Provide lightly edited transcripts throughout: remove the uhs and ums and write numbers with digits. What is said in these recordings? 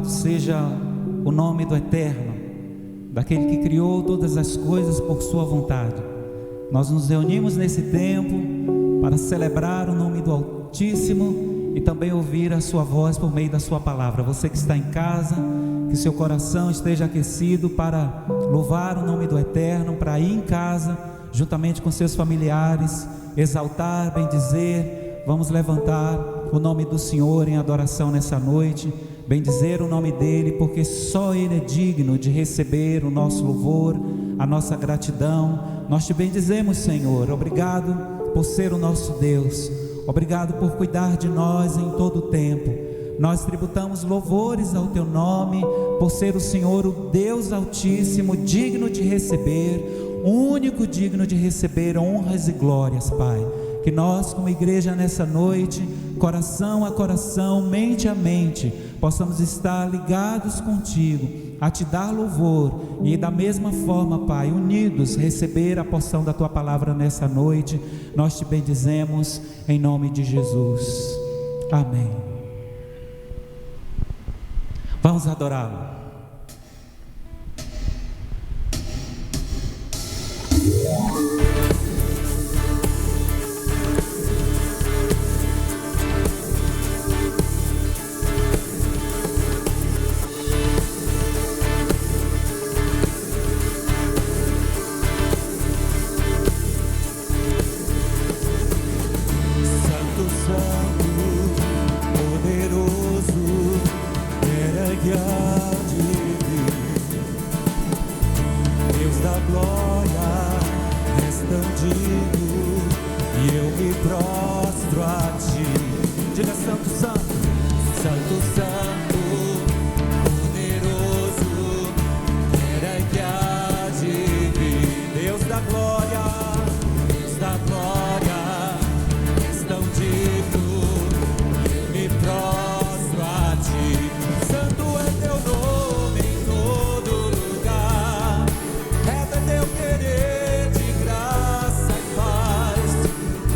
Louvado seja o nome do Eterno, daquele que criou todas as coisas por sua vontade. Nós nos reunimos nesse tempo para celebrar o nome do Altíssimo e também ouvir a sua voz por meio da sua palavra. Você que está em casa, que seu coração esteja aquecido para louvar o nome do Eterno, para ir em casa, juntamente com seus familiares, exaltar, bendizer. Vamos levantar o nome do Senhor em adoração nessa noite, bendizer o nome dEle, porque só Ele é digno de receber o nosso louvor, a nossa gratidão. Nós te bendizemos, Senhor. Obrigado por ser o nosso Deus, obrigado por cuidar de nós em todo o tempo. Nós tributamos louvores ao teu nome, por ser o Senhor, o Deus Altíssimo, digno de receber, único digno de receber honras e glórias, Pai. Que nós, como igreja nessa noite, coração a coração, mente a mente, possamos estar ligados contigo, a te dar louvor e da mesma forma, Pai, unidos, receber a porção da tua palavra nessa noite. Nós te bendizemos em nome de Jesus. Amém. Vamos adorá-lo.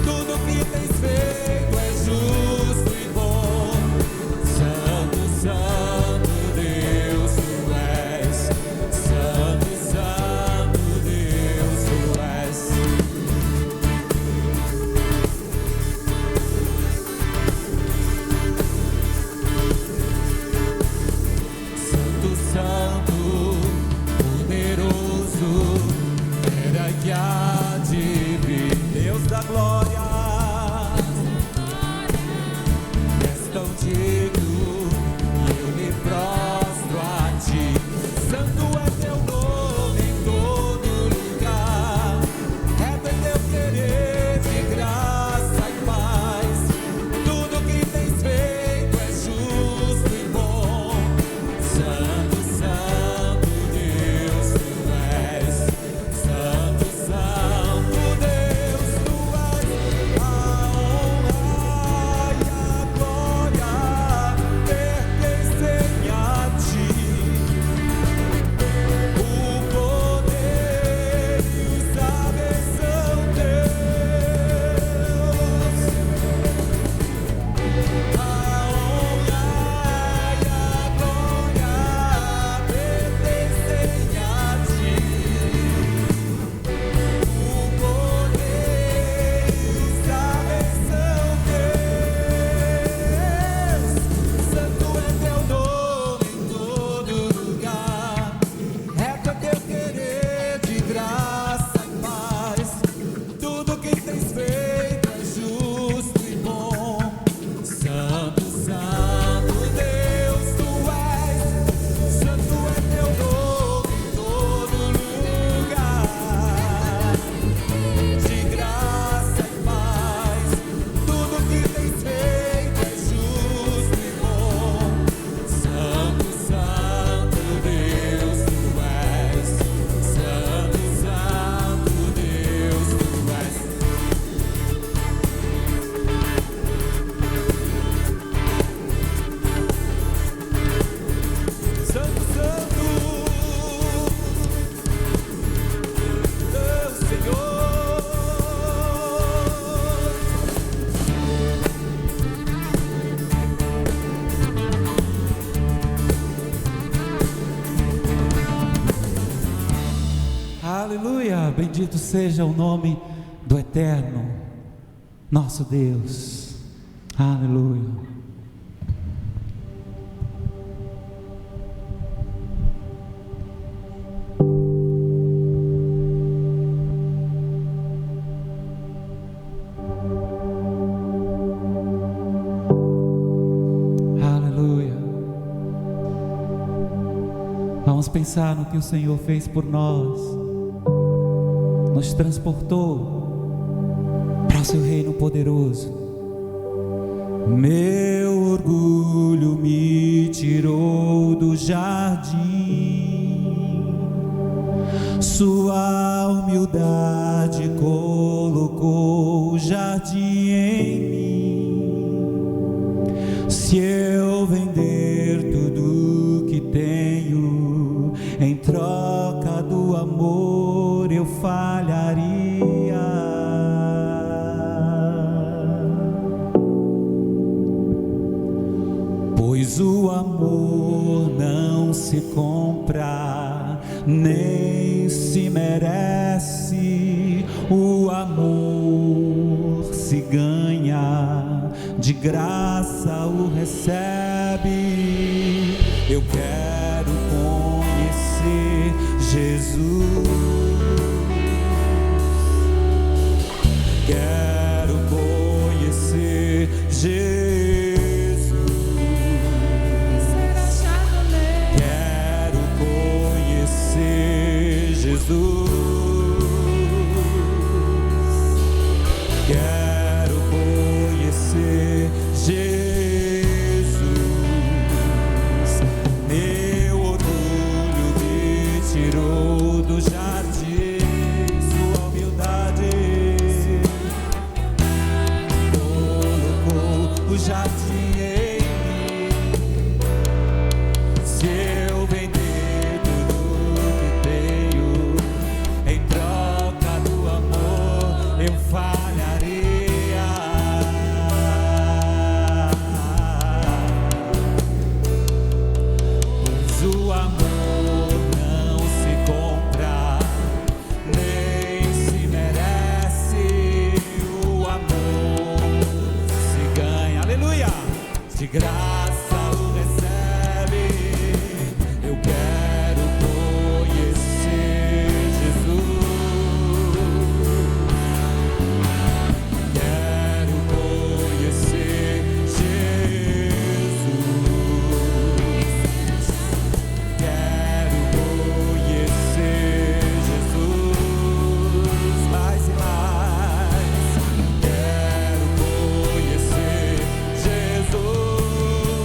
Tudo que tens feito é justo e bom. bendito seja o nome do Eterno, nosso Deus. Aleluia. Vamos pensar no que o Senhor fez por nós, nos transportou para o seu reino poderoso. Meu orgulho me tirou do jardim, sua humildade colocou o jardim em mim. Se eu vender tudo que tenho em troca do amor, eu falharia. Pois o amor não se compra, nem se merece. O amor se ganha, de graça o recebe. Eu quero conhecer Jesus, quero conhecer Jesus, quero conhecer Jesus, quero conhecer Jesus. Tirou do jardim, sua humildade colocou o jardim em mim. Se eu vender tudo que tenho em troca do amor, eu falharia. Pois o amor de graça o recebe. Eu quero conhecer Jesus, quero conhecer Jesus, quero conhecer Jesus mais e mais. Quero conhecer Jesus.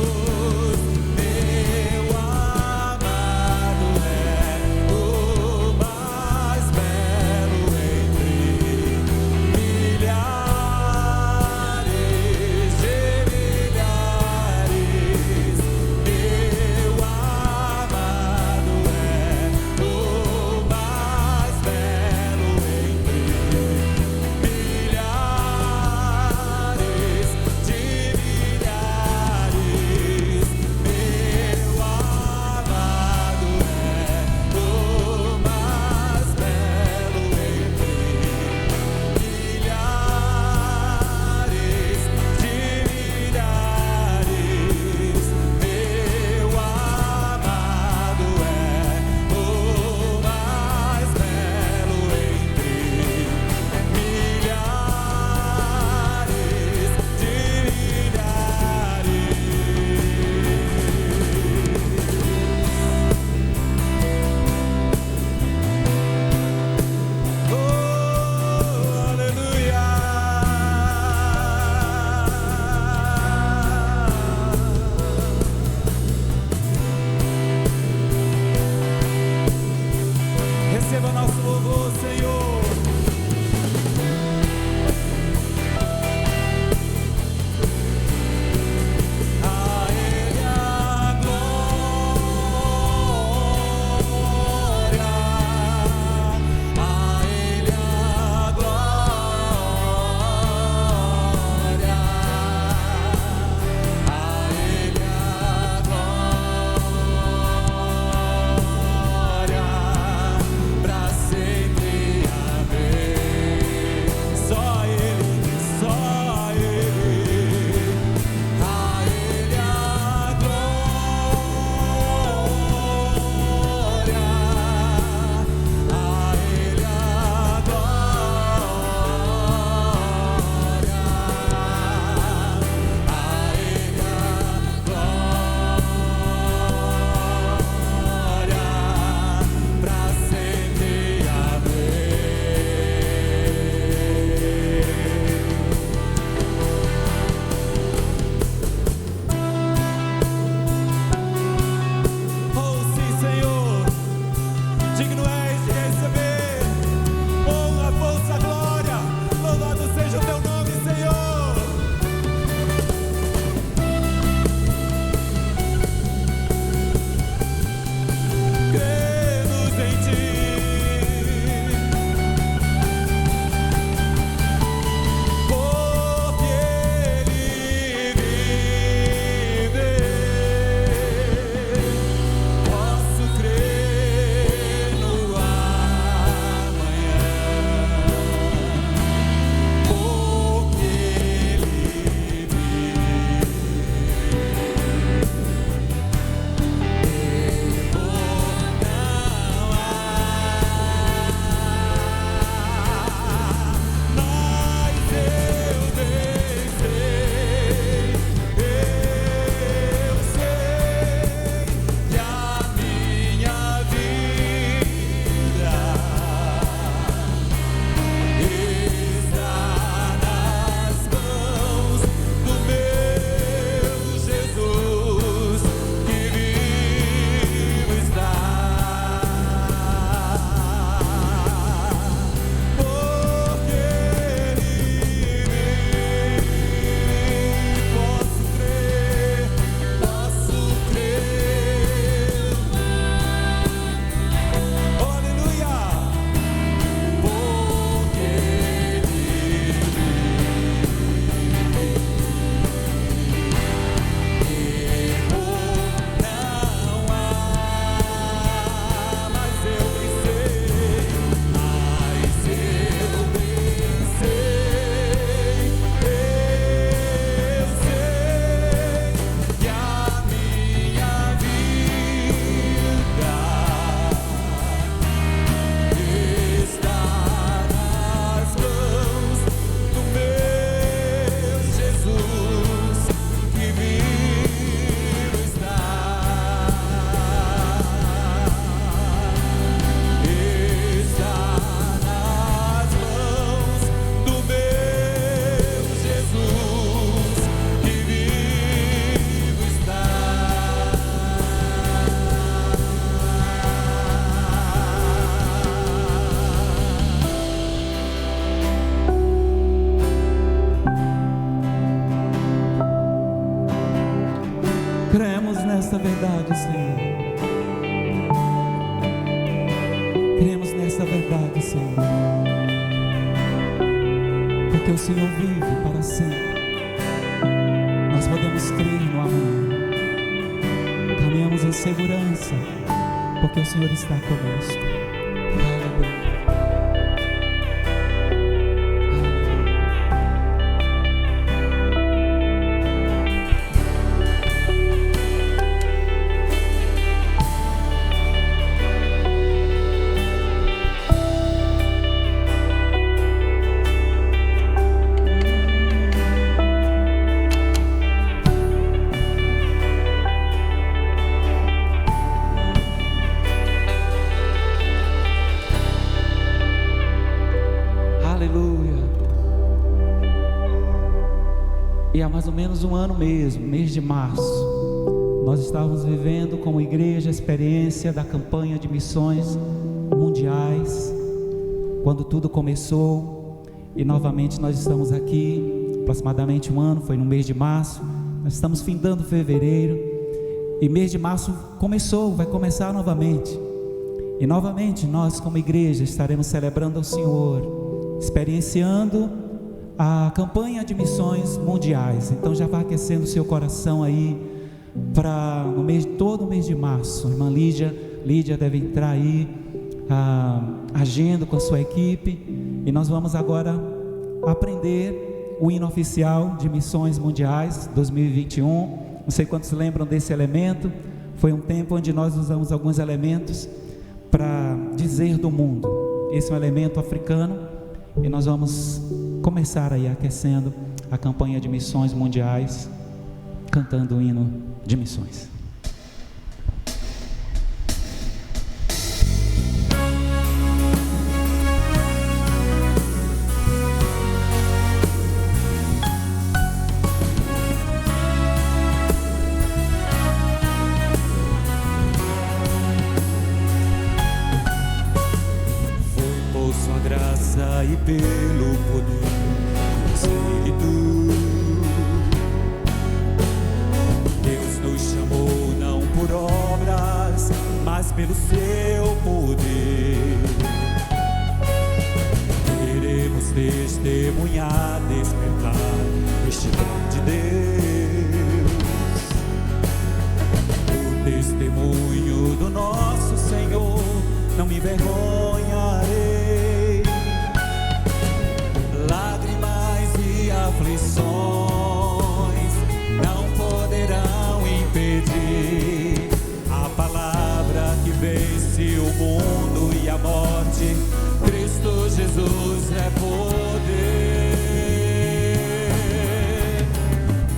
porque o Senhor vive para sempre. Nós podemos crer no amanhã. Caminhamos em segurança, porque o Senhor está conosco. Aleluia. E há mais ou menos um ano mesmo, mês de março, nós estávamos vivendo como igreja a experiência da campanha de missões mundiais, quando tudo começou, e novamente nós estamos aqui, aproximadamente um ano, foi no mês de março, nós estamos findando fevereiro, e mês de março começou, vai começar novamente, e novamente nós como igreja estaremos celebrando ao Senhor, experienciando a campanha de missões mundiais. Então já vai aquecendo o seu coração aí para todo o mês de março. A irmã Lídia deve entrar aí agindo com a sua equipe, e nós vamos agora aprender o hino oficial de missões mundiais 2021. Não sei quantos lembram desse elemento. Foi um tempo onde nós usamos alguns elementos para dizer do mundo. Esse é um elemento africano, e nós vamos começar aí aquecendo a campanha de missões mundiais, cantando o hino de missões. E pelo poder do Espírito, Deus nos chamou não por obras, mas pelo seu poder. Queremos testemunhar, despertar este dom de Deus. O testemunho do nosso Senhor, não me envergonharei. Aflições não poderão impedir a palavra que vence o mundo e a morte. Cristo Jesus é poder.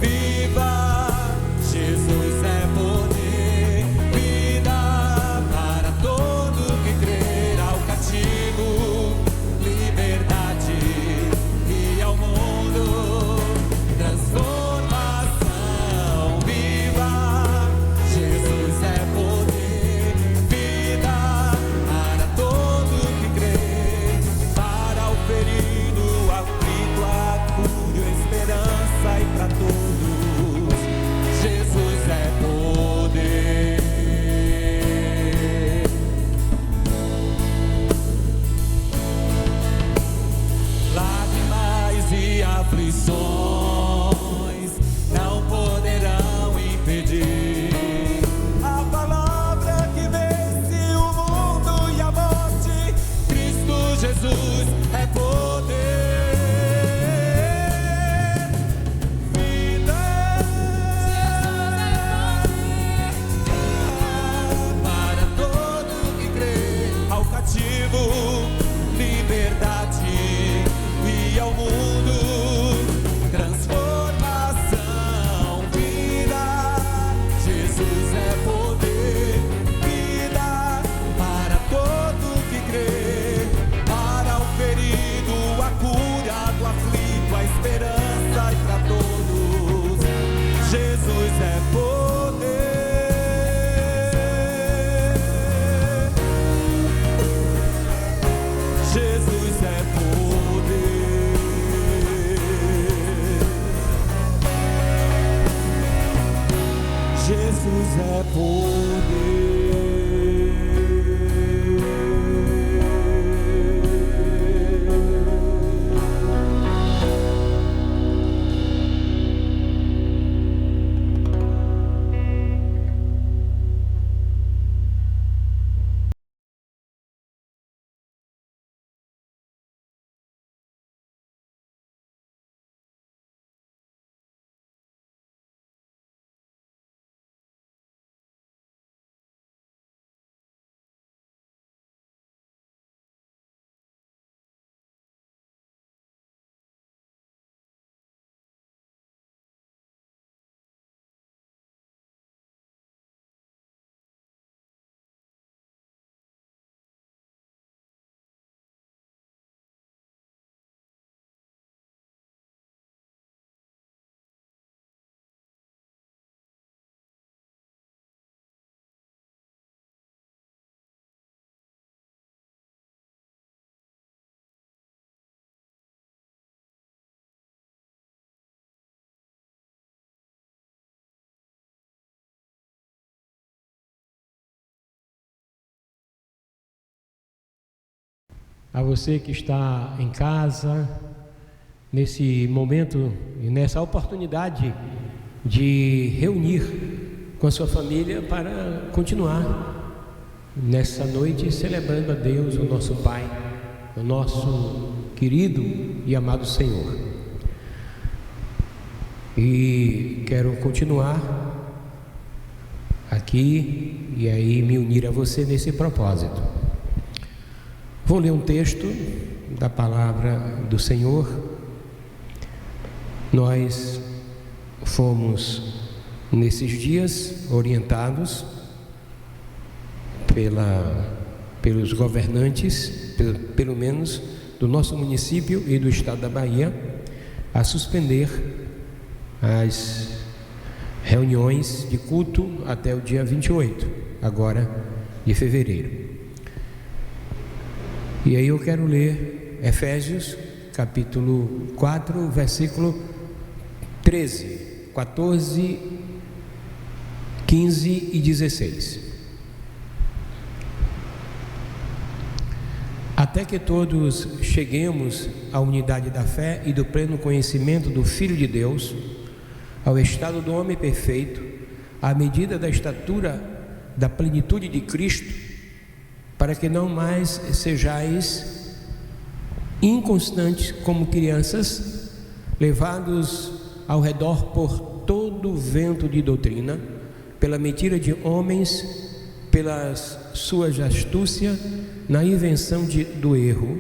Viva Jesus é poder. Vida para todo que crer. Ao cativo liberdade, e ao mundo transformação. Viva Jesus é poder. Vida para todo que crê. Para o ferido, aflito, a cura, esperança, e para todos Jesus é poder. Lágrimas e aflições não poderão impedir a palavra que vence o mundo e a morte. Cristo Jesus é poder. Vida para todo que crê. Ao cativo liberdade, e ao mundo transformação. Vida, Jesus é poder. Vida para todo que crê. Para o ferido, a cura, do aflito, a esperança, e para todos Jesus é poder. Jesus é poder. Jesus é poder. a você que está em casa, nesse momento e nessa oportunidade de reunir com a sua família para continuar nessa noite celebrando a Deus, o nosso Pai, o nosso querido e amado Senhor. E quero continuar aqui e aí me unir a você nesse propósito. Vou ler um texto da palavra do Senhor. Nós fomos nesses dias orientados pelos governantes, pelo menos do nosso município e do estado da Bahia, a suspender as reuniões de culto até o dia 28, agora de fevereiro. E aí eu quero ler Efésios, capítulo 4, versículo 13, 14, 15 e 16. Até que todos cheguemos à unidade da fé e do pleno conhecimento do Filho de Deus, ao estado do homem perfeito, à medida da estatura da plenitude de Cristo, para que não mais sejais inconstantes como crianças, levados ao redor por todo o vento de doutrina, pela mentira de homens, pela sua astúcia na invenção do erro.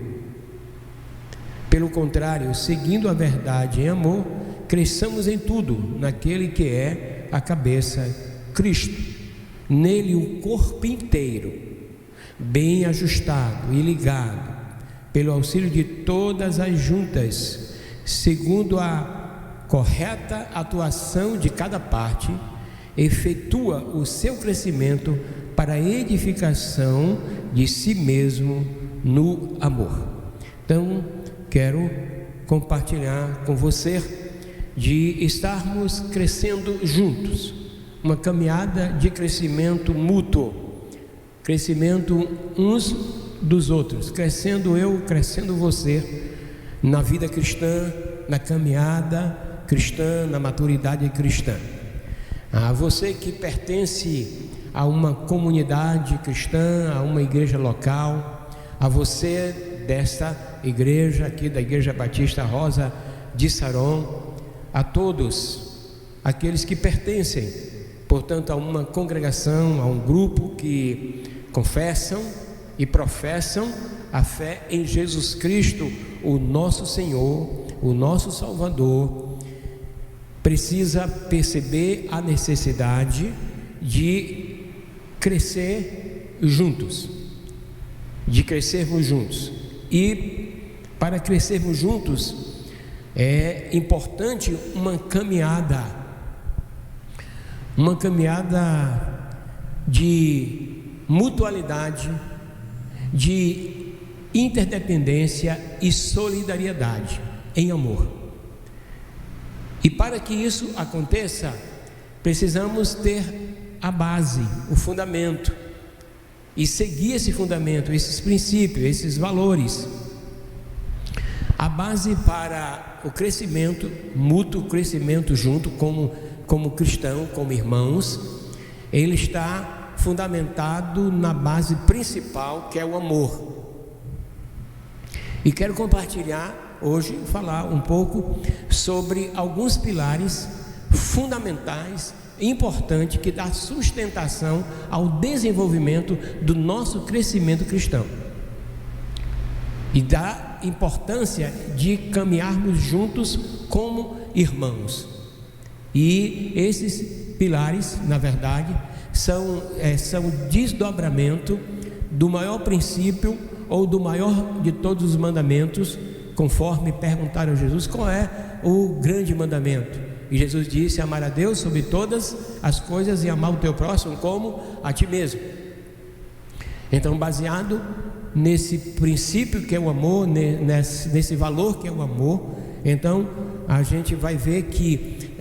Pelo contrário, seguindo a verdade em amor, cresçamos em tudo naquele que é a cabeça, Cristo. Nele o corpo inteiro, bem ajustado e ligado, pelo auxílio de todas as juntas, segundo a correta atuação de cada parte, efetua o seu crescimento para a edificação de si mesmo no amor. Então, quero compartilhar com você de estarmos crescendo juntos, uma caminhada de crescimento mútuo, crescimento uns dos outros, crescendo eu, crescendo você, na vida cristã, na caminhada cristã, na maturidade cristã. A você que pertence a uma comunidade cristã, a uma igreja local, a você desta igreja aqui, da Igreja Batista Rosa de Saron, a todos aqueles que pertencem, portanto, a uma congregação, a um grupo que confessam e professam a fé em Jesus Cristo, o nosso Senhor, o nosso Salvador, precisa perceber a necessidade de crescer juntos, de crescermos juntos. E para crescermos juntos é importante uma caminhada de mutualidade, de interdependência e solidariedade em amor. E para que isso aconteça, precisamos ter a base, o fundamento, e seguir esse fundamento, esses princípios, esses valores. A base para o crescimento mútuo, crescimento junto como cristão, como irmãos, ele está fundamentado na base principal, que é o amor. E quero compartilhar hoje, falar um pouco sobre alguns pilares fundamentais, importantes, que dá sustentação ao desenvolvimento do nosso crescimento cristão e da importância de caminharmos juntos como irmãos. E esses pilares, na verdade, são desdobramento do maior princípio ou do maior de todos os mandamentos, conforme perguntaram a Jesus qual é o grande mandamento. E Jesus disse: amar a Deus sobre todas as coisas e amar o teu próximo como a ti mesmo. Então, baseado nesse princípio que é o amor, nesse valor que é o amor, então a gente vai ver que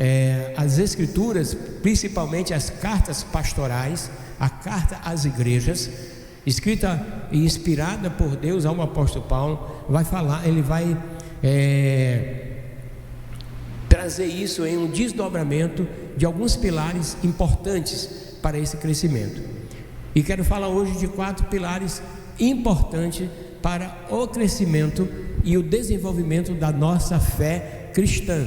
as Escrituras, principalmente as cartas pastorais, a carta às igrejas, escrita e inspirada por Deus ao apóstolo Paulo, vai falar, ele vai trazer isso em um desdobramento de alguns pilares importantes para esse crescimento. E quero falar hoje de 4 pilares importantes para o crescimento e o desenvolvimento da nossa fé cristã.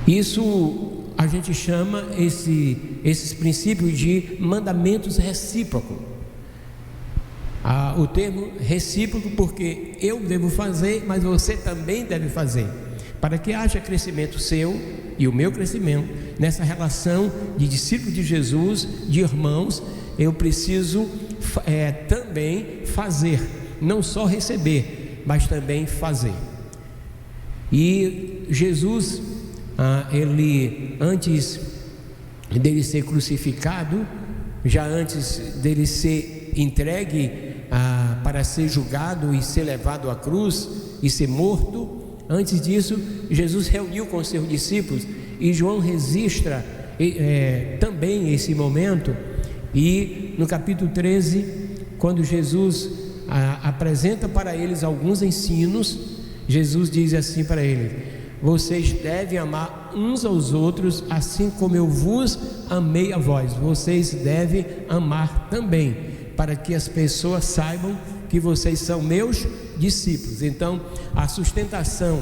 Isso a gente chama esses princípios de mandamentos recíprocos. O termo recíproco porque eu devo fazer, mas você também deve fazer, para que haja crescimento seu e o meu crescimento nessa relação de discípulo de Jesus, de irmãos. Eu preciso também fazer, não só receber, mas também fazer. E Jesus, ele, antes dele ser crucificado, já antes dele ser entregue para ser julgado e ser levado à cruz e ser morto, antes disso, Jesus reuniu com os seus discípulos, e João registra também esse momento. E no capítulo 13, quando Jesus apresenta para eles alguns ensinos, Jesus diz assim para eles: vocês devem amar uns aos outros assim como eu vos amei a vós. Vocês devem amar também, para que as pessoas saibam que vocês são meus discípulos. Então, a sustentação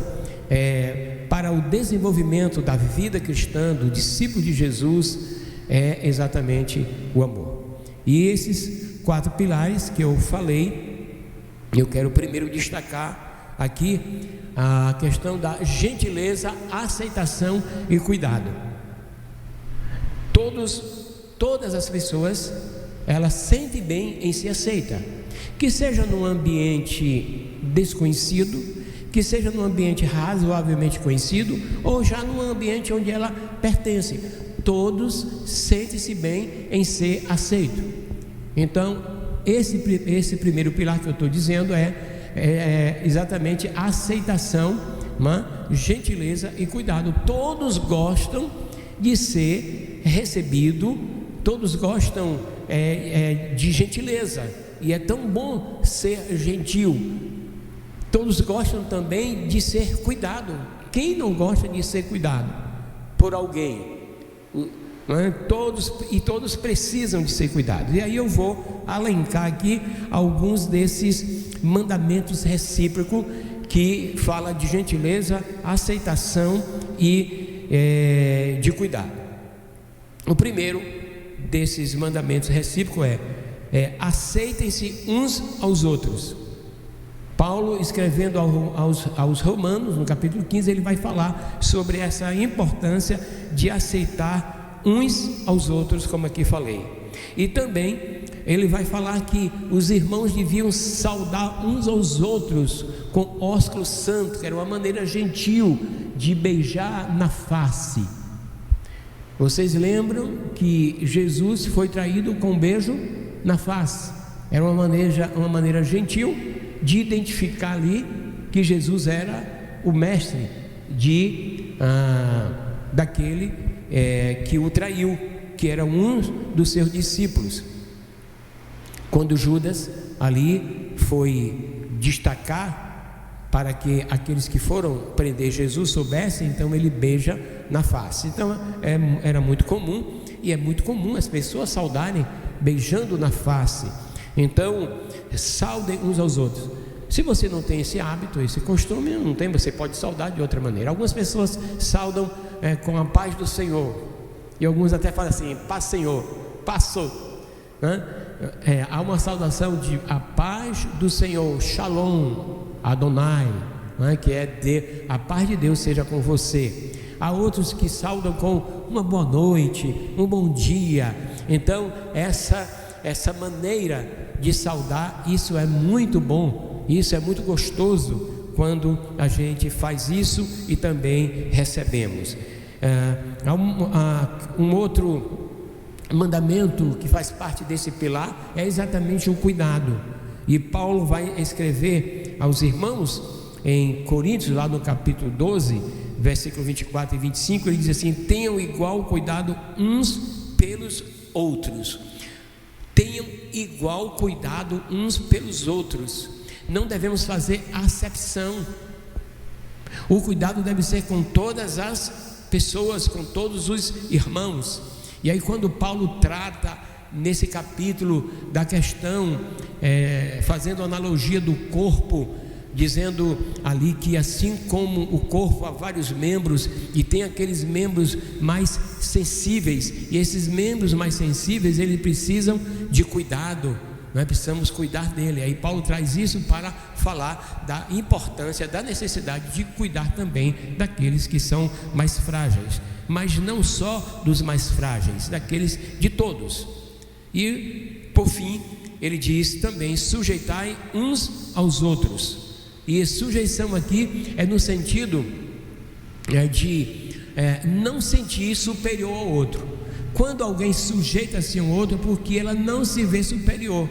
para o desenvolvimento da vida cristã, do discípulo de Jesus, é exatamente o amor. E esses 4 pilares que eu falei, eu quero primeiro destacar aqui a questão da gentileza, aceitação e cuidado. Todas as pessoas, elas sentem bem em ser aceita, que seja num ambiente desconhecido, que seja num ambiente razoavelmente conhecido, ou já num ambiente onde ela pertence. Todos sentem-se bem em ser aceito. Então, esse primeiro pilar que eu estou dizendo é exatamente a aceitação, gentileza e cuidado. Todos gostam de ser recebido, todos gostam de gentileza, e é tão bom ser gentil. Todos gostam também de ser cuidado. Quem não gosta de ser cuidado por alguém? Todos precisam de ser cuidados. E aí eu vou elencar aqui alguns desses mandamentos recíprocos que fala de gentileza, aceitação e de cuidado. O primeiro desses mandamentos recíprocos aceitem-se uns aos outros. Paulo, escrevendo aos Romanos, no capítulo 15, ele vai falar sobre essa importância de aceitar uns aos outros, como aqui falei. E também ele vai falar que os irmãos deviam saudar uns aos outros com ósculo santo, que era uma maneira gentil de beijar na face. Vocês lembram que Jesus foi traído com um beijo na face? Era uma maneira gentil de identificar ali que Jesus era o mestre daquele que o traiu, que era um dos seus discípulos. Quando Judas ali foi destacar para que aqueles que foram prender Jesus soubessem, então ele beija na face. Então era muito comum, e é muito comum as pessoas saudarem beijando na face. Então saudem uns aos outros. Se você não tem esse hábito, esse costume, não tem, você pode saudar de outra maneira. Algumas pessoas saudam com a paz do Senhor, e alguns até falam assim: paz, Senhor, passou, né? Há uma saudação de a paz do Senhor, Shalom, Adonai, né? Que é a paz de Deus seja com você. Há outros que saudam com uma boa noite, um bom dia. Então essa maneira de saudar, isso é muito bom, isso é muito gostoso quando a gente faz isso e também recebemos. Um outro mandamento que faz parte desse pilar é exatamente o cuidado, e Paulo vai escrever aos irmãos em Coríntios, lá no capítulo 12, versículo 24 e 25, ele diz assim: tenham igual cuidado uns pelos outros. tenham igual cuidado uns pelos outros. Não devemos fazer acepção. O cuidado deve ser com todas as pessoas, com todos os irmãos. E aí, quando Paulo trata nesse capítulo da questão, fazendo analogia do corpo, dizendo ali que assim como o corpo há vários membros, e tem aqueles membros mais sensíveis, e esses membros mais sensíveis, eles precisam de cuidado, nós precisamos cuidar dele. Aí Paulo traz isso para falar da importância, da necessidade de cuidar também daqueles que são mais frágeis, mas não só dos mais frágeis, daqueles de todos. E por fim ele diz também: sujeitai uns aos outros. E sujeição aqui é no sentido de não sentir superior ao outro. Quando alguém sujeita-se ao outro, porque ela não se vê superior.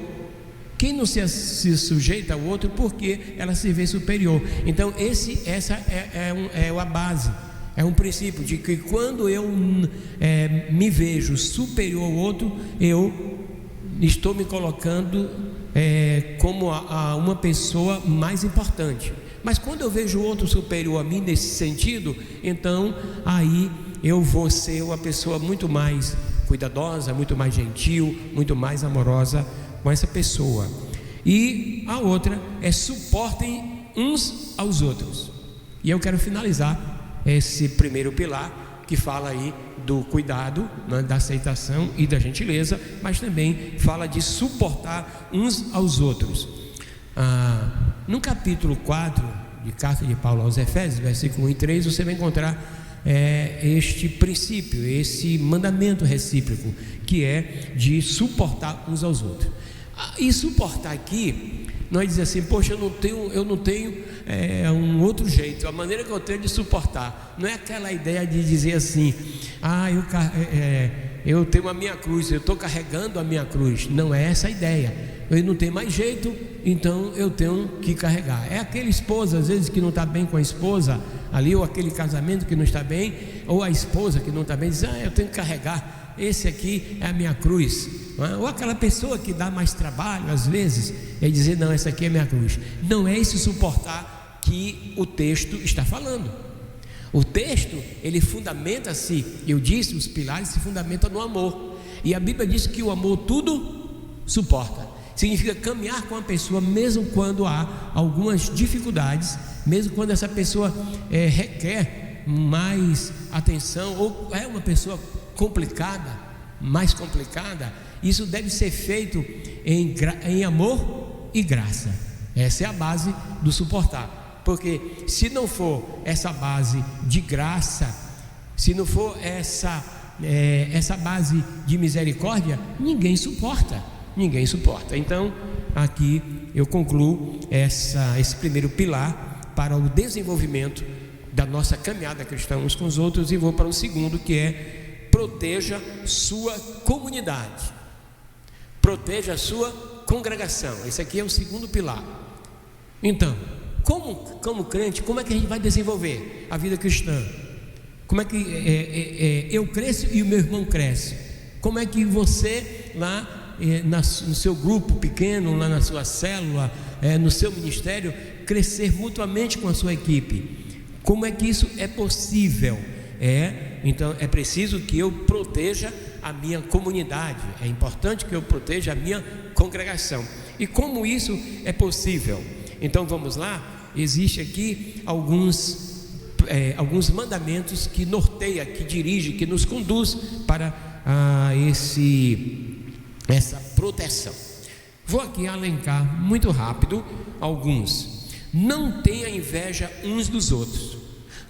Quem não se sujeita ao outro, porque ela se vê superior. Então essa é a base, é um princípio de que quando eu me vejo superior ao outro, eu estou me colocando como uma pessoa mais importante. Mas quando eu vejo o outro superior a mim nesse sentido, então aí eu vou ser uma pessoa muito mais cuidadosa, muito mais gentil, muito mais amorosa com essa pessoa. E a outra é: suportem uns aos outros. E eu quero finalizar esse primeiro pilar, que fala aí do cuidado, né, da aceitação e da gentileza, mas também fala de suportar uns aos outros. No capítulo 4 de carta de Paulo aos Efésios, versículo 1 e 3, você vai encontrar este princípio, esse mandamento recíproco, que é de suportar uns aos outros. E suportar aqui, nós dizemos assim: poxa, eu não tenho um outro jeito. A maneira que eu tenho de suportar não é aquela ideia de dizer assim: eu tenho a minha cruz, eu estou carregando a minha cruz. Não é essa a ideia. Eu não tenho mais jeito, então eu tenho que carregar. É aquele esposo, às vezes, que não está bem com a esposa ali, ou aquele casamento que não está bem, ou a esposa que não está bem, diz: eu tenho que carregar, esse aqui é a minha cruz. Ou aquela pessoa que dá mais trabalho, às vezes, é dizer: não, essa aqui é a minha cruz. Não é esse suportar que o texto está falando. O texto, ele fundamenta-se, eu disse, os pilares se fundamentam no amor. E a Bíblia diz que o amor tudo suporta. Significa caminhar com a pessoa mesmo quando há algumas dificuldades, mesmo quando essa pessoa requer mais atenção, ou é uma pessoa complicada, mais complicada. Isso deve ser feito em amor e graça. Essa é a base do suportar. Porque se não for essa base de graça, se não for essa base de misericórdia, ninguém suporta. Então aqui eu concluo esse primeiro pilar para o desenvolvimento da nossa caminhada cristã uns com os outros, e vou para o segundo, que é: proteja sua comunidade, proteja a sua congregação. Esse aqui é o segundo pilar. Então, como crente, como é que a gente vai desenvolver a vida cristã? Como é que eu cresço e o meu irmão cresce? Como é que você lá no seu grupo pequeno, lá na sua célula, no seu ministério, crescer mutuamente com a sua equipe? Como é que isso é possível? Então é preciso que eu proteja a minha comunidade, é importante que eu proteja a minha congregação. E como isso é possível? Então vamos lá. Existe aqui alguns mandamentos que norteia, que dirige, que nos conduz para essa proteção. Vou aqui elencar muito rápido alguns. Não tenha inveja uns dos outros.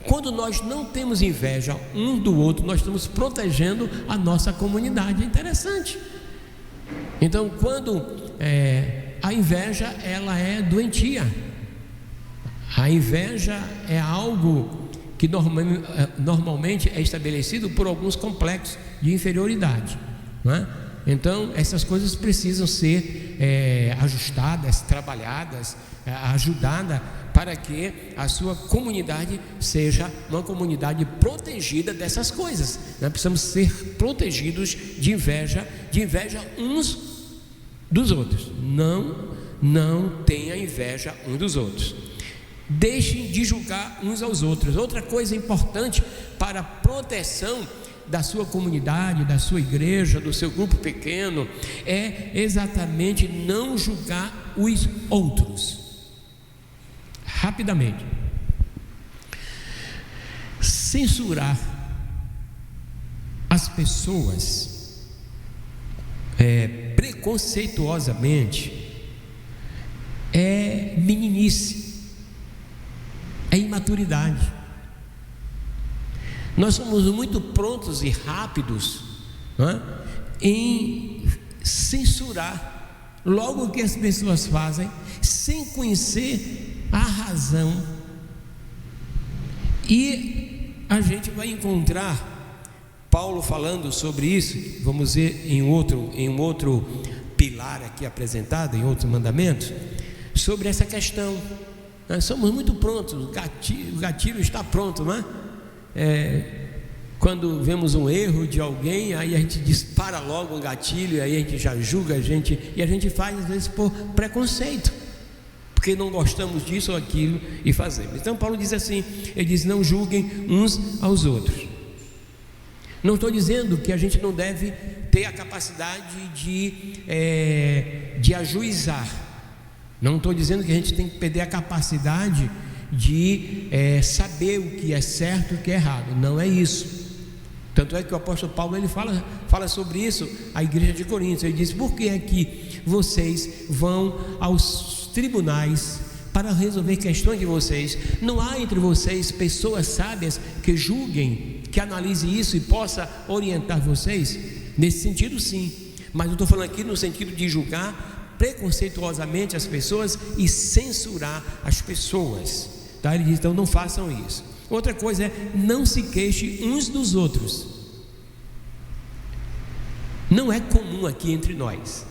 Quando nós não temos inveja um do outro, nós estamos protegendo a nossa comunidade. É interessante. Então, quando a inveja, ela é doentia. A inveja é algo que normalmente é estabelecido por alguns complexos de inferioridade, não é? Então essas coisas precisam ser ajustadas, trabalhadas, ajudadas, para que a sua comunidade seja uma comunidade protegida dessas coisas. Nós precisamos ser protegidos de inveja uns dos outros. Não tenha inveja uns dos outros. Deixem de julgar uns aos outros. Outra coisa importante para a proteção da sua comunidade, da sua igreja, do seu grupo pequeno, é exatamente não julgar os outros. Rapidamente. Censurar as pessoas preconceituosamente é meninice, é imaturidade. Nós somos muito prontos e rápidos, não é, em censurar logo o que as pessoas fazem, sem conhecer a razão. E a gente vai encontrar Paulo falando sobre isso. Vamos ver em um outro pilar aqui apresentado, em outros mandamentos, sobre essa questão. Nós somos muito prontos, o gatilho está pronto, não é? Quando vemos um erro de alguém, aí a gente dispara logo um gatilho, aí a gente já julga a gente, e a gente faz às vezes por preconceito, porque não gostamos disso ou aquilo e fazemos. Então Paulo diz assim, ele diz: não julguem uns aos outros. Não estou dizendo que a gente não deve ter a capacidade de ajuizar. Não estou dizendo que a gente tem que perder a capacidade de saber o que é certo e o que é errado. Não é isso. Tanto é que o apóstolo Paulo ele fala sobre isso à igreja de Corinto. Ele diz: por que é que vocês vão aos tribunais para resolver questões de vocês? Não há entre vocês pessoas sábias que julguem, que analisem isso e possa orientar vocês? Nesse sentido, sim. Mas eu estou falando aqui no sentido de julgar preconceituosamente as pessoas e censurar as pessoas, tá? Ele diz: então não façam isso. Outra coisa é: não se queixe uns dos outros. Não é comum aqui entre nós.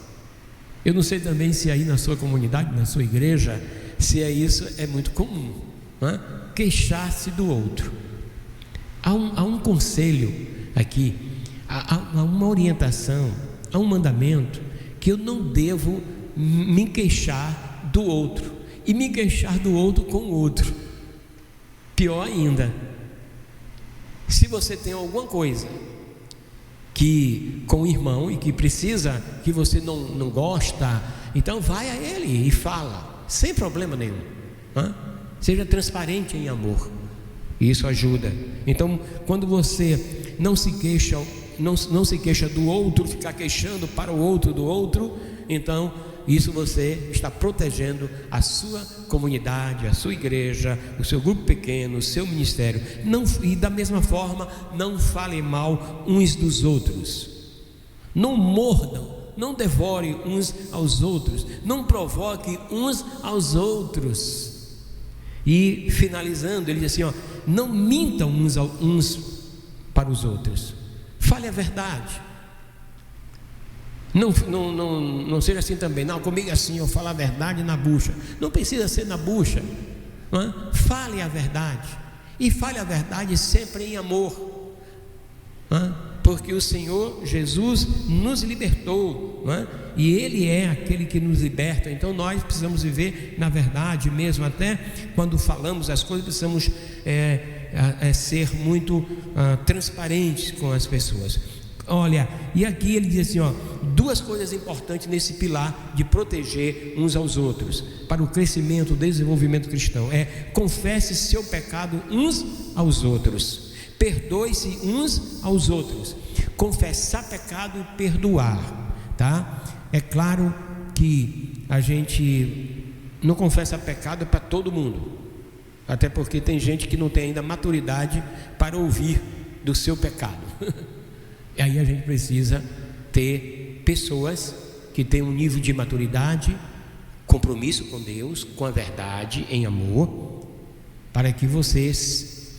Eu não sei também se aí na sua comunidade, na sua igreja, se é isso, é muito comum, não é? Queixar-se do outro. Há um conselho aqui, há uma orientação, há um mandamento que eu não devo me queixar do outro e me queixar do outro com o outro. Pior ainda, se você tem alguma coisa que com o irmão e que precisa, que você não gosta, então vai a ele e fala, sem problema nenhum, hein? Seja transparente em amor, isso ajuda. Então, quando você não se queixa do outro, ficar queixando para o outro do outro, então isso você está protegendo a sua comunidade, a sua igreja, o seu grupo pequeno, o seu ministério. E da mesma forma, não falem mal uns dos outros. Não mordam, não devorem uns aos outros, não provoquem uns aos outros. E finalizando, ele diz assim: não mintam uns para os outros. Fale a verdade. Não seja assim também. Não, comigo assim, eu falo a verdade na bucha. Não precisa ser na bucha, não é? Fale a verdade. E fale a verdade sempre em amor, não é? Porque o Senhor Jesus nos libertou, não é? E Ele é aquele que nos liberta. Então nós precisamos viver na verdade mesmo. Até quando falamos as coisas, precisamos ser muito transparentes com as pessoas. Olha, e aqui ele diz assim, duas coisas importantes nesse pilar de proteger uns aos outros, para o crescimento, o desenvolvimento cristão: confesse seu pecado uns aos outros, perdoe-se uns aos outros. Confessar pecado e perdoar, tá? É claro que a gente não confessa pecado para todo mundo, até porque tem gente que não tem ainda maturidade para ouvir do seu pecado. E aí a gente precisa ter pessoas que têm um nível de maturidade, compromisso com Deus, com a verdade, em amor, para que vocês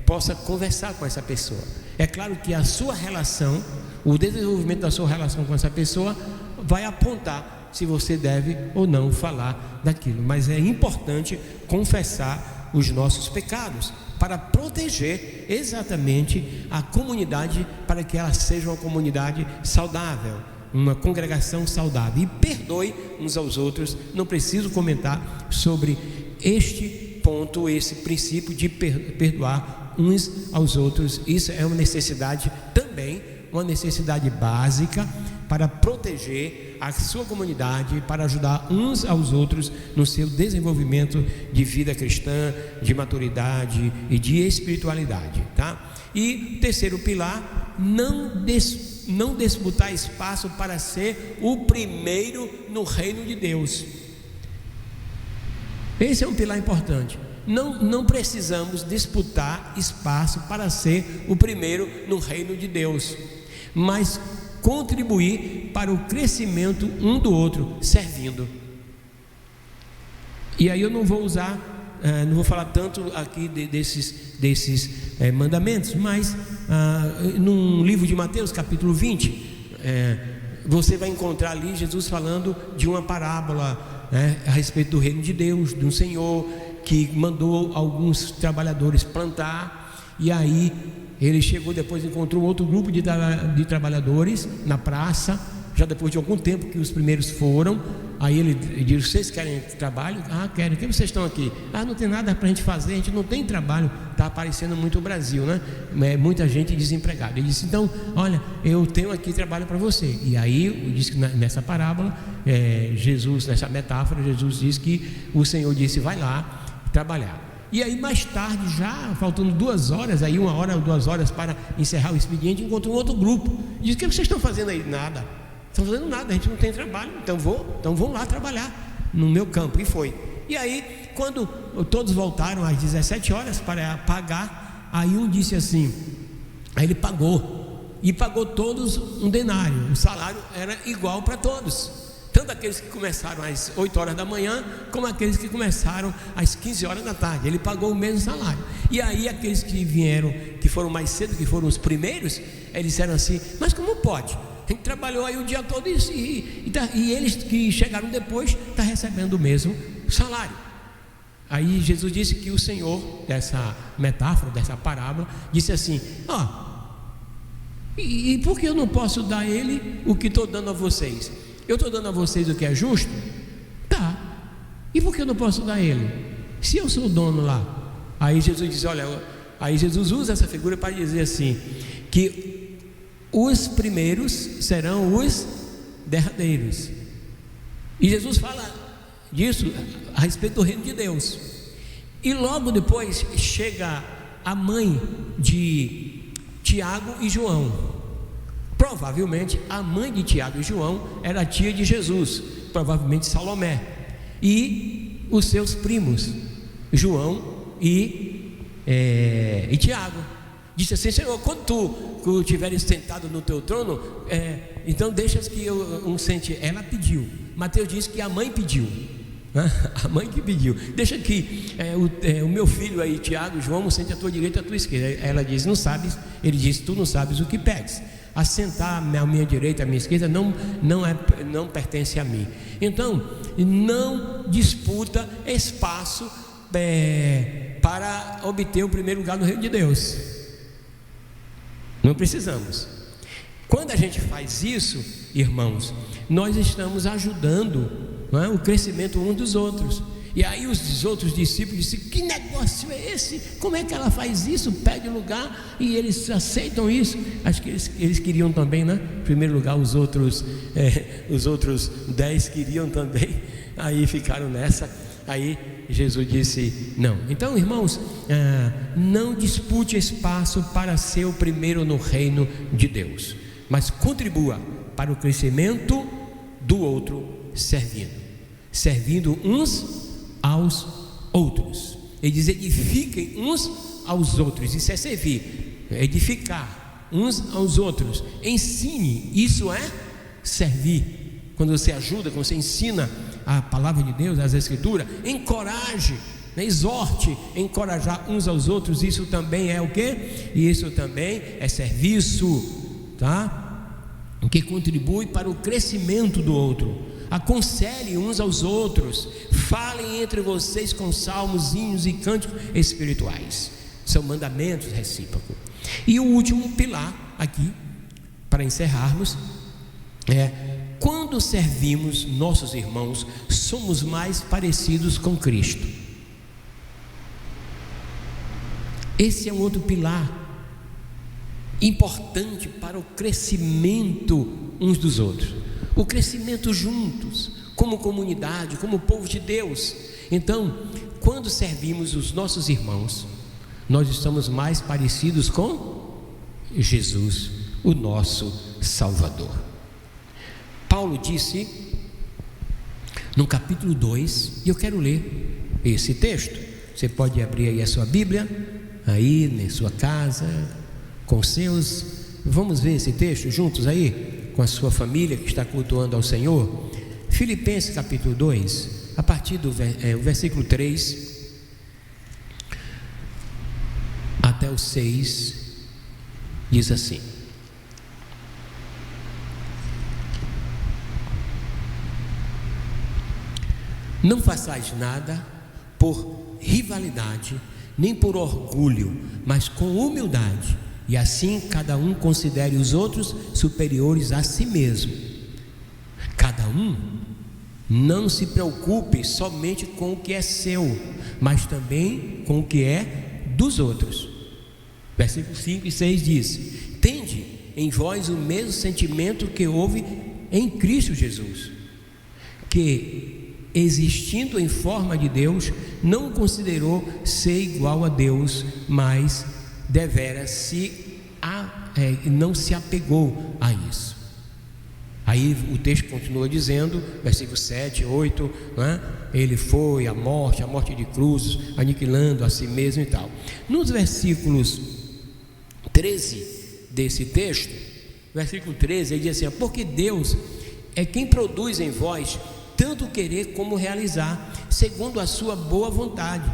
possa conversar com essa pessoa. É claro que a sua relação, o desenvolvimento da sua relação com essa pessoa vai apontar se você deve ou não falar daquilo, mas é importante confessar os nossos pecados para proteger exatamente a comunidade, para que ela seja uma comunidade saudável, uma congregação saudável. E perdoe uns aos outros. Não preciso comentar sobre este ponto, esse princípio de perdoar uns aos outros. Isso é uma necessidade também, uma necessidade básica para proteger a sua comunidade, para ajudar uns aos outros no seu desenvolvimento de vida cristã, de maturidade e de espiritualidade, tá? E terceiro pilar, não disputar espaço para ser o primeiro no reino de Deus. Esse é um pilar importante. Não precisamos disputar espaço para ser o primeiro no reino de Deus, mas contribuir para o crescimento um do outro, servindo. E aí eu não vou falar tanto aqui desses mandamentos, mas no livro de Mateus, capítulo 20, você vai encontrar ali Jesus falando de uma parábola a respeito do reino de Deus, de um Senhor que mandou alguns trabalhadores plantar, e aí ele chegou, depois encontrou outro grupo de trabalhadores na praça, já depois de algum tempo que os primeiros foram. Aí ele disse: vocês querem trabalho? Ah, querem. O que vocês estão aqui? Ah, não tem nada para a gente fazer, a gente não tem trabalho. Está aparecendo muito o Brasil, né? Muita gente desempregada. Ele disse: então, olha, eu tenho aqui trabalho para você. E aí, disse que nessa parábola, Jesus, nessa metáfora, Jesus diz que o Senhor disse: vai lá trabalhar. E aí mais tarde, já faltando 2 horas, aí 1 hora ou 2 horas para encerrar o expediente, encontrou um outro grupo. Diz: o que vocês estão fazendo aí? Nada. Estão fazendo nada, a gente não tem trabalho, então vão lá trabalhar no meu campo. E foi. E aí, quando todos voltaram às 17 horas para pagar, aí um disse assim, aí ele pagou, e pagou todos um denário. O salário era igual para todos, tanto aqueles que começaram às 8 horas da manhã, como aqueles que começaram às 15 horas da tarde. Ele pagou o mesmo salário. E aí aqueles que vieram, que foram mais cedo, que foram os primeiros, eles disseram assim: mas como pode? A gente trabalhou aí o dia todo e eles que chegaram depois estão recebendo o mesmo salário. Aí Jesus disse que o Senhor, dessa metáfora, dessa parábola, disse assim: e por que eu não posso dar a ele o que estou dando a vocês? Eu estou dando a vocês o que é justo? Tá. E por que eu não posso dar a ele? Se eu sou o dono lá. Aí Jesus diz: olha, aí Jesus usa essa figura para dizer assim, que os primeiros serão os derradeiros. E Jesus fala disso a respeito do reino de Deus. E logo depois chega a mãe de Tiago e João. Provavelmente a mãe de Tiago e João era a tia de Jesus, provavelmente Salomé, e os seus primos João e Tiago. Disse assim: Senhor, quando tu estiveres sentado no teu trono, então deixas que eu sente. Ela pediu. Mateus diz que a mãe pediu, né? A mãe que pediu: deixa que o meu filho aí, Tiago, João, sente à tua direita e à tua esquerda. Ela diz: não sabes. Ele disse: tu não sabes o que pedes. Assentar à minha direita, à minha esquerda não pertence a mim. Então, não disputa espaço para obter o primeiro lugar no reino de Deus. Não precisamos. Quando a gente faz isso, irmãos, nós estamos ajudando, não é, o crescimento uns dos outros. E aí os outros discípulos disseram: que negócio é esse? Como é que ela faz isso? Pede lugar, e eles aceitam isso. Acho que eles queriam também, né? Em primeiro lugar, os outros 10 queriam também. Aí ficaram nessa. Aí Jesus disse: não. Então, irmãos, não dispute espaço para ser o primeiro no reino de Deus, mas contribua para o crescimento do outro, servindo uns aos outros. Ele diz: edifiquem uns aos outros. Isso é servir, edificar uns aos outros. Ensine, isso é servir. Quando você ajuda, quando você ensina a palavra de Deus, as escrituras, encoraje, exorte, encorajar uns aos outros. Isso também é o quê? Isso também é serviço, tá? Que contribui para o crescimento do outro. Aconselhe uns aos outros, falem entre vocês com salmos, hinos e cânticos espirituais. São mandamentos recíprocos. E o último pilar aqui, para encerrarmos, Quando servimos nossos irmãos, somos mais parecidos com Cristo. Esse é um outro pilar importante para o crescimento uns dos outros, o crescimento juntos, como comunidade, como povo de Deus. Então, quando servimos os nossos irmãos, nós estamos mais parecidos com Jesus, o nosso Salvador. Paulo disse no capítulo 2, e eu quero ler esse texto. Você pode abrir aí a sua Bíblia, aí na sua casa, com seus. Vamos ver esse texto juntos aí, com a sua família que está cultuando ao Senhor. Filipenses capítulo 2, a partir do versículo 3 até o 6, diz assim: não façais nada por rivalidade, nem por orgulho, mas com humildade, e assim cada um considere os outros superiores a si mesmo. Cada um não se preocupe somente com o que é seu, mas também com o que é dos outros. Versículos 5 e 6 diz: tende em vós o mesmo sentimento que houve em Cristo Jesus, que, existindo em forma de Deus, não considerou ser igual a Deus, mas deveras não se apegou a isso. Aí o texto continua dizendo, versículo 7, 8, né? Ele foi à morte de cruz, aniquilando a si mesmo e tal. Nos versículos 13 desse texto, versículo 13, ele diz assim: porque Deus é quem produz em vós tanto querer como realizar, segundo a sua boa vontade.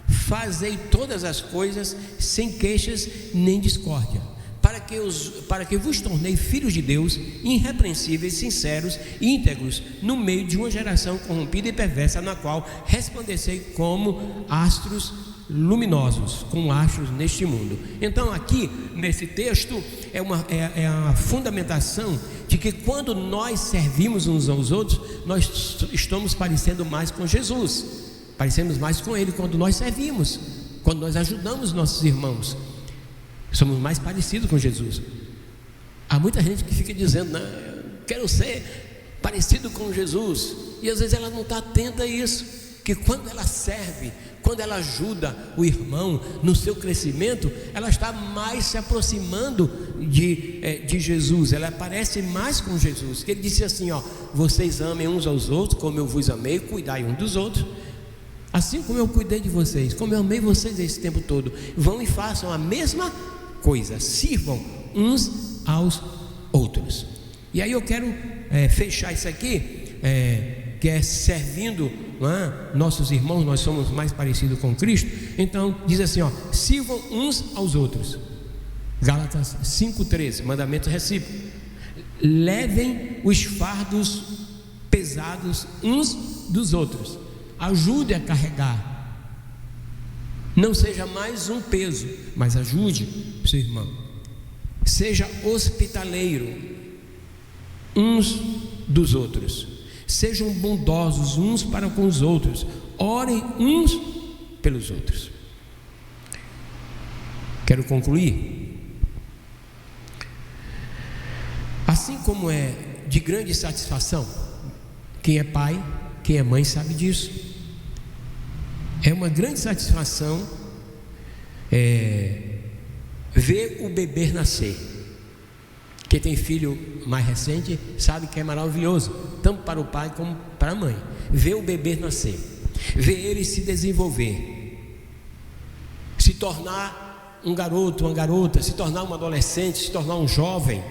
Fazei todas as coisas sem queixas nem discórdia, para que vos tornei filhos de Deus, irrepreensíveis, sinceros e íntegros, no meio de uma geração corrompida e perversa, na qual resplandecei como astros luminosos, como astros neste mundo. Então aqui nesse texto é uma fundamentação de que quando nós servimos uns aos outros, nós estamos parecendo mais com Jesus, parecemos mais com Ele quando nós servimos, quando nós ajudamos nossos irmãos, somos mais parecidos com Jesus. Há muita gente que fica dizendo: não, eu quero ser parecido com Jesus, e às vezes ela não está atenta a isso, que quando ela serve, quando ela ajuda o irmão no seu crescimento, ela está mais se aproximando de Jesus, ela parece mais com Jesus, que ele disse assim: vocês amem uns aos outros como eu vos amei, cuidai um dos outros, assim como eu cuidei de vocês, como eu amei vocês esse tempo todo. Vão e façam a mesma coisa, sirvam uns aos outros. E aí eu quero fechar isso aqui, que é servindo, nossos irmãos, nós somos mais parecidos com Cristo. Então diz assim, sirvam uns aos outros. Gálatas 5,13, mandamento recíproco. Levem os fardos pesados uns dos outros, ajude a carregar. Não seja mais um peso, mas ajude o seu irmão. Seja hospitaleiro uns dos outros. Sejam bondosos uns para com os outros. Orem uns pelos outros. Quero concluir. Assim como é de grande satisfação, quem é pai, quem é mãe sabe disso. É uma grande satisfação ver o bebê nascer. Quem tem filho mais recente sabe que é maravilhoso, tanto para o pai como para a mãe. Ver o bebê nascer, ver ele se desenvolver, se tornar um garoto, uma garota, se tornar um adolescente, se tornar um jovem,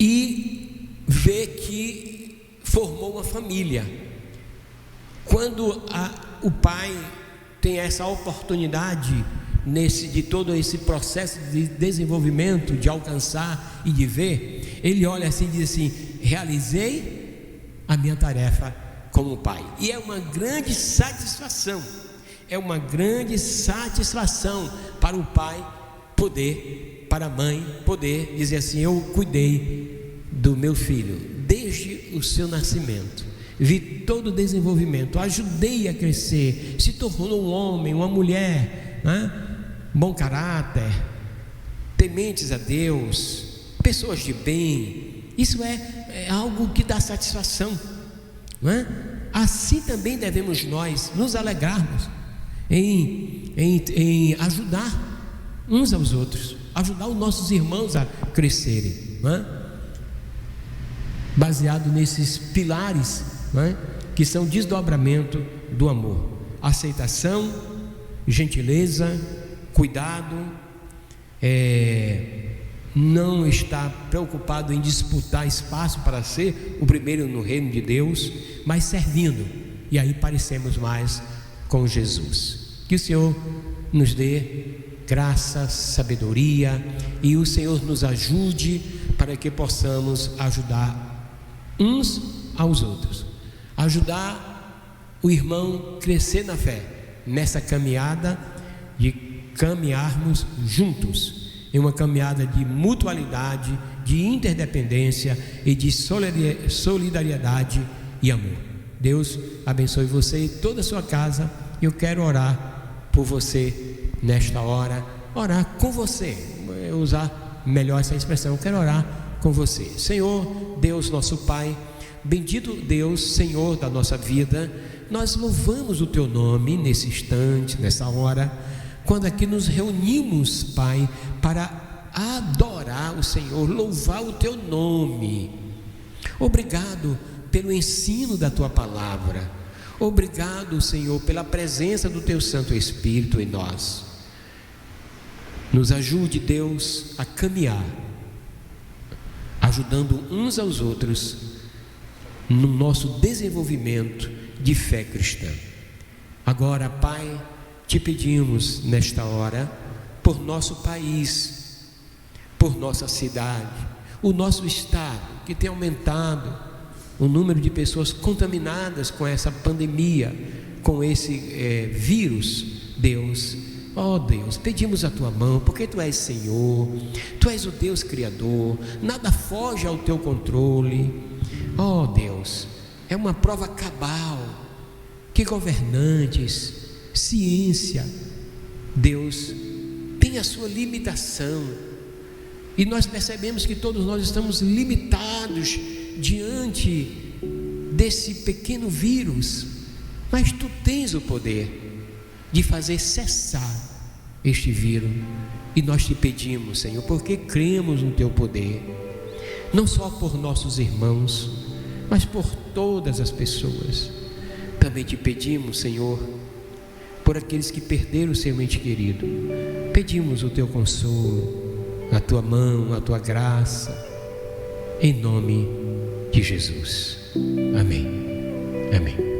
e ver que formou uma família. Quando o pai tem essa oportunidade de todo esse processo de desenvolvimento, de alcançar e de ver, ele olha assim e diz assim: realizei a minha tarefa como pai. E é uma grande satisfação, para o pai poder, para a mãe poder dizer assim: eu cuidei do meu filho, desde o seu nascimento, vi todo o desenvolvimento, ajudei a crescer, se tornou um homem, uma mulher, né? Bom caráter, tementes a Deus, pessoas de bem. Isso é algo que dá satisfação, não é? Assim também devemos nós nos alegrarmos em ajudar uns aos outros, ajudar os nossos irmãos a crescerem, não é? Baseado nesses pilares, não é? Que são desdobramento do amor: aceitação, gentileza, cuidado, não está preocupado em disputar espaço para ser o primeiro no reino de Deus, mas servindo, e aí parecemos mais com Jesus. Que o Senhor nos dê graça, sabedoria, e o Senhor nos ajude para que possamos ajudar uns aos outros, ajudar o irmão crescer na fé, nessa caminhada de caminharmos juntos, em uma caminhada de mutualidade, de interdependência e de solidariedade e amor. Deus abençoe você e toda a sua casa. Eu quero orar por você nesta hora, orar com você, usar melhor essa expressão. Eu quero orar com você. Senhor Deus, nosso Pai, bendito Deus, Senhor da nossa vida, nós louvamos o Teu nome nesse instante, nessa hora, quando aqui nos reunimos, Pai, para adorar o Senhor, louvar o Teu nome. Obrigado pelo ensino da Tua palavra. Obrigado, Senhor, pela presença do Teu Santo Espírito em nós. Nos ajude, Deus, a caminhar, ajudando uns aos outros no nosso desenvolvimento de fé cristã. Agora, Pai, te pedimos nesta hora por nosso país, por nossa cidade, o nosso estado, que tem aumentado o número de pessoas contaminadas com essa pandemia, com esse vírus. Deus, ó Deus, pedimos a Tua mão, porque Tu és Senhor, Tu és o Deus Criador, nada foge ao Teu controle. Ó Deus, é uma prova cabal que governantes, ciência, Deus, tem a sua limitação, e nós percebemos que todos nós estamos limitados diante desse pequeno vírus, mas Tu tens o poder de fazer cessar este vírus, e nós te pedimos, Senhor, porque cremos no Teu poder, não só por nossos irmãos, mas por todas as pessoas. Também te pedimos, Senhor, por aqueles que perderam o seu ente querido. Pedimos o Teu consolo, a Tua mão, a Tua graça, em nome de Jesus. Amém. Amém.